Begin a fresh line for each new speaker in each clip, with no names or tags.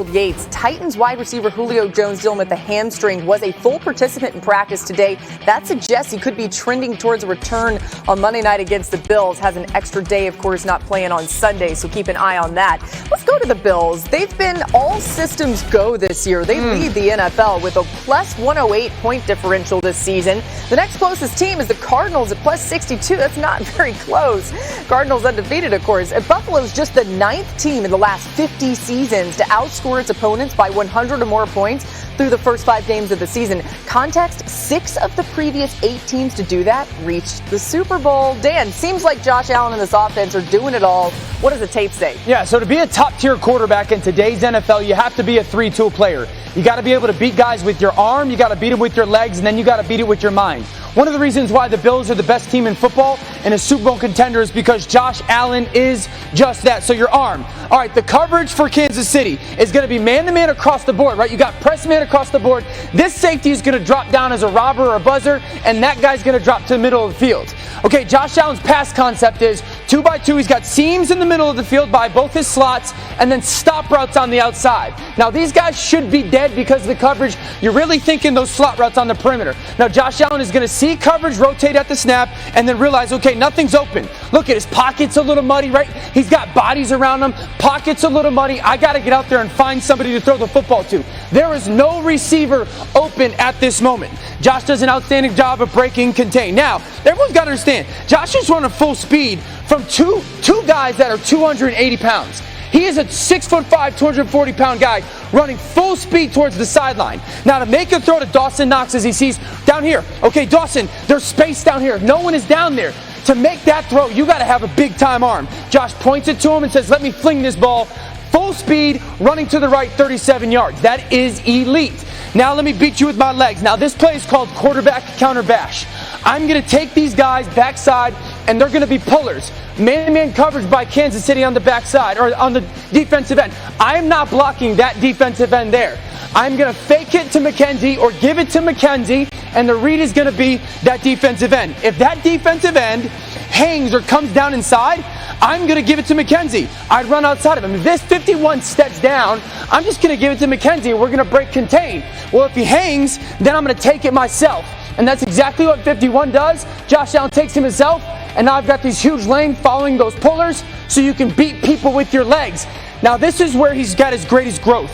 Yates. Titans wide receiver Julio Jones dealing with the hamstring was a full participant in practice today. That suggests he could be trending towards a return on Monday night against the Bills. Has an extra day, of course, not playing on Sunday, so keep an eye on that. Let's go to the Bills. They've been all systems go this year. They lead the NFL with a plus 108 point differential this season. The next closest team is the Cardinals at plus 62. That's not very close. Cardinals undefeated, of course. And Buffalo's just the 9th team in the last 50 seasons to outscore its opponents by 100 or more points through the first 5 games of the season. Context, 6 of the previous 8 teams to do that reached the Super Bowl. Dan, seems like Josh Allen and this offense are doing it all. What does the tape say?
Yeah, so to be a top-tier quarterback in today's NFL, you have to be a 3-tool player. You got to be able to beat guys with your arm, you got to beat them with your legs, and then you got to beat it with your mind. One of the reasons why the Bills are the best team in football and a Super Bowl contender is because Josh Allen is just that. So your arm. All right, the coverage for Kansas City is going to be man-to-man across the board, right? You got press man across the board. This safety is going to drop down as a robber or a buzzer, and that guy's going to drop to the middle of the field. Okay, Josh Allen's pass concept is 2x2. He's got seams in the middle of the field by both his slots and then stop routes on the outside. Now, these guys should be dead because of the coverage. You're really thinking those slot routes on the perimeter. Now, Josh Allen is going to see coverage, rotate at the snap, and then realize, okay, nothing's open. Look at his pocket's a little muddy, right? He's got bodies around him. Pocket's a little muddy. I got to get out there and find somebody to throw the football to. There is no receiver open at this moment. Josh does an outstanding job of breaking contain. Now, everyone's got to understand, Josh is running full speed from two guys that are 280 pounds. He is a 6'5", 240-pound guy running full speed towards the sideline. Now, to make a throw to Dawson Knox as he sees down here. Okay, Dawson, there's space down here. No one is down there. To make that throw, you got to have a big-time arm. Josh points it to him and says, let me fling this ball. Full speed, running to the right, 37 yards. That is elite. Now let me beat you with my legs. Now this play is called quarterback counter bash. I'm going to take these guys backside, and they're going to be pullers. Man-to-man coverage by Kansas City on the backside, or on the defensive end. I am not blocking that defensive end there. I'm going to fake it to McKenzie or give it to McKenzie, and the read is going to be that defensive end. If that defensive end hangs or comes down inside, I'm going to give it to McKenzie. I'd run outside of him. If this 51 steps down, I'm just going to give it to McKenzie, and we're going to break contain. Well, if he hangs, then I'm going to take it myself. And that's exactly what 51 does. Josh Allen takes him himself, and now I've got these huge lanes following those pullers so you can beat people with your legs. Now, this is where he's got his greatest growth.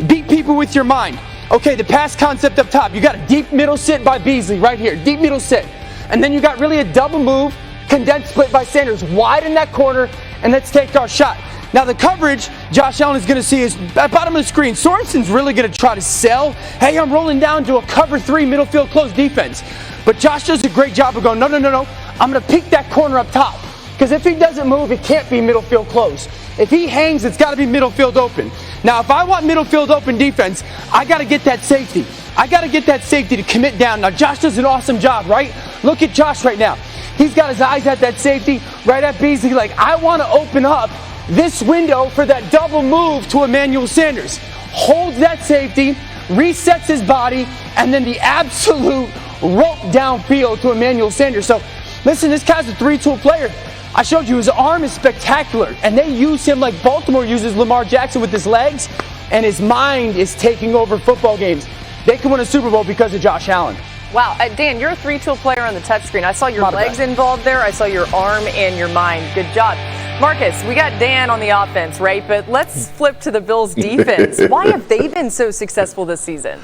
Beat people with your mind. Okay, the pass concept up top. You got a deep middle sit by Beasley right here. Deep middle sit. And then you got really a double move, condensed split by Sanders. Wide in that corner, and let's take our shot. Now the coverage Josh Allen is going to see is at bottom of the screen. Sorensen's really going to try to sell, hey, I'm rolling down to a cover 3 middle field close defense. But Josh does a great job of going, no. I'm going to peek that corner up top. Because if he doesn't move, it can't be middle field close. If he hangs, it's got to be middle field open. Now, if I want middle field open defense, I got to get that safety. I got to get that safety to commit down. Now, Josh does an awesome job, right? Look at Josh right now. He's got his eyes at that safety, right at Beasley, like, I want to open up this window for that double move to Emmanuel Sanders. Holds that safety, resets his body, and then the absolute rope downfield to Emmanuel Sanders. So, listen, this guy's a 3-tool player. I showed you his arm is spectacular, and they use him like Baltimore uses Lamar Jackson with his legs, and his mind is taking over football games. They can win a Super Bowl because of Josh Allen.
Wow, Dan, you're a 3-tool player on the touchscreen. I saw your legs involved there. I saw your arm and your mind. Good job. Marcus, we got Dan on the offense, right? But let's flip to the Bills' defense. Why have they been so successful this season?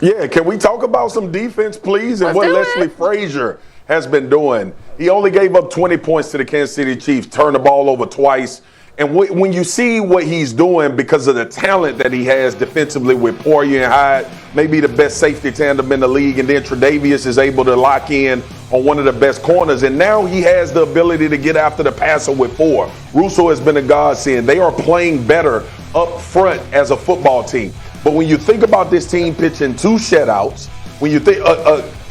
Yeah, can we talk about some defense, please? And what Leslie Frazier has been doing. He only gave up 20 points to the Kansas City Chiefs, turned the ball over twice. And when you see what he's doing because of the talent that he has defensively with Poirier and Hyde, maybe the best safety tandem in the league, and then Tre'Davious is able to lock in on one of the best corners. And now he has the ability to get after the passer with 4. Russo has been a godsend. They are playing better up front as a football team. But when you think about this team pitching 2 shutouts, when you think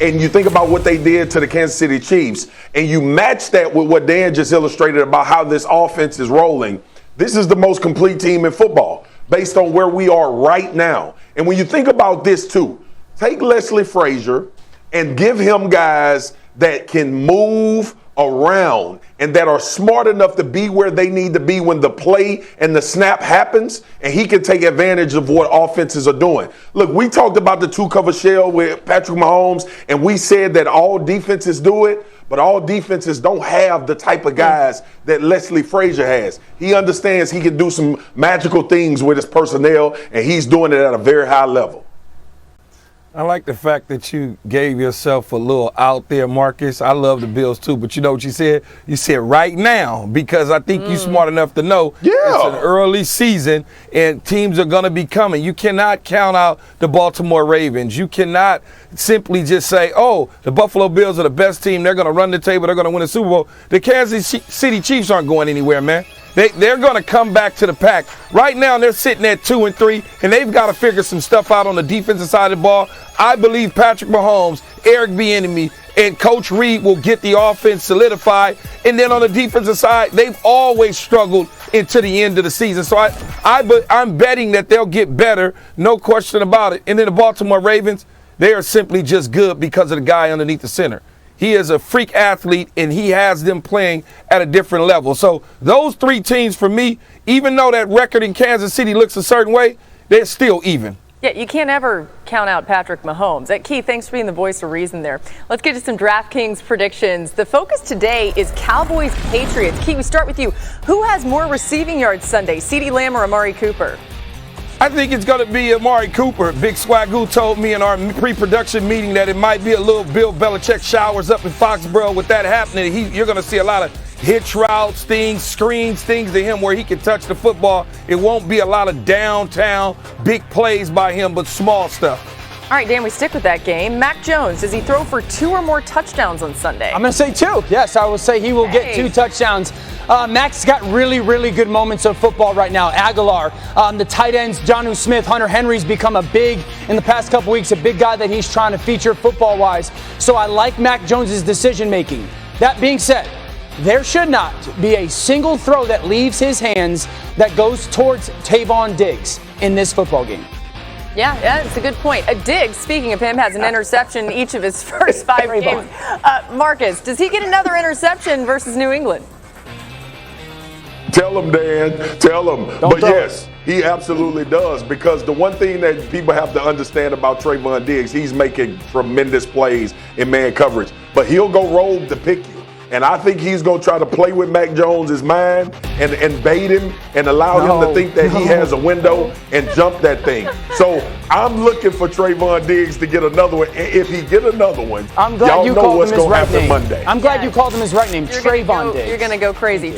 and you think about what they did to the Kansas City Chiefs, and you match that with what Dan just illustrated about how this offense is rolling, this is the most complete team in football based on where we are right now. And when you think about this too, take Leslie Frazier and give him guys that can move, around and that are smart enough to be where they need to be when the play and the snap happens, and he can take advantage of what offenses are doing. Look, we talked about the two-cover shell with Patrick Mahomes, and we said that all defenses do it, but all defenses don't have the type of guys that Leslie Frazier has. He understands he can do some magical things with his personnel, and he's doing it at a very high level.
I like the fact that you gave yourself a little out there, Marcus. I love the Bills too, but you know what you said? You said right now, because I think you're smart enough to know it's an early season and teams are going to be coming. You cannot count out the Baltimore Ravens. You cannot simply just say, oh, the Buffalo Bills are the best team. They're going to run the table. They're going to win the Super Bowl. The Kansas City Chiefs aren't going anywhere, man. They're going to come back to the pack. Right now, they're sitting at 2-3, and they've got to figure some stuff out on the defensive side of the ball. I believe Patrick Mahomes, Eric Bieniemy, and Coach Reed will get the offense solidified. And then on the defensive side, they've always struggled into the end of the season. So I'm betting that they'll get better, no question about it. And then the Baltimore Ravens, they are simply just good because of the guy underneath the center. He is a freak athlete, and he has them playing at a different level. So those three teams, for me, even though that record in Kansas City looks a certain way, they're still even.
Yeah, you can't ever count out Patrick Mahomes. Keith, thanks for being the voice of reason there. Let's get to some DraftKings predictions. The focus today is Cowboys-Patriots. Keith, we start with you. Who has more receiving yards Sunday, CeeDee Lamb or Amari Cooper?
I think it's going to be Amari Cooper. Big Swagoo told me in our pre-production meeting that it might be a little Bill Belichick showers up in Foxborough. With that happening, you're going to see a lot of hitch routes, screens, things to him where he can touch the football. It won't be a lot of downtown big plays by him, but small stuff.
All right, Dan, we stick with that game. Mac Jones, does he throw for 2 or more touchdowns on Sunday?
I'm going to say 2. Yes, I will say he will get 2 touchdowns. Mac's got really, really good moments of football right now. Aguilar, the tight ends, Jonnu Smith, Hunter Henry's become in the past couple weeks, a big guy that he's trying to feature football-wise. So I like Mac Jones's decision-making. That being said, there should not be a single throw that leaves his hands that goes towards Tavon Diggs in this football game.
Yeah, it's a good point. Diggs, speaking of him, has an interception each of his first 5 games. Marcus, does he get another interception versus New England?
Tell him, Dan. Tell him. But yes, he absolutely does, because the one thing that people have to understand about Trayvon Diggs, he's making tremendous plays in man coverage. But he'll go rogue to pick you. And I think he's going to try to play with Mac Jones' mind and bait him and allow him to think that he has a window and jump that thing. So I'm looking for Trayvon Diggs to get another one. If he get another one,
I'm glad
y'all
you
know
called
what's
him his
going to
right
happen
name.
Monday.
I'm glad you called him his right name, Trayvon Diggs.
You're going to go crazy.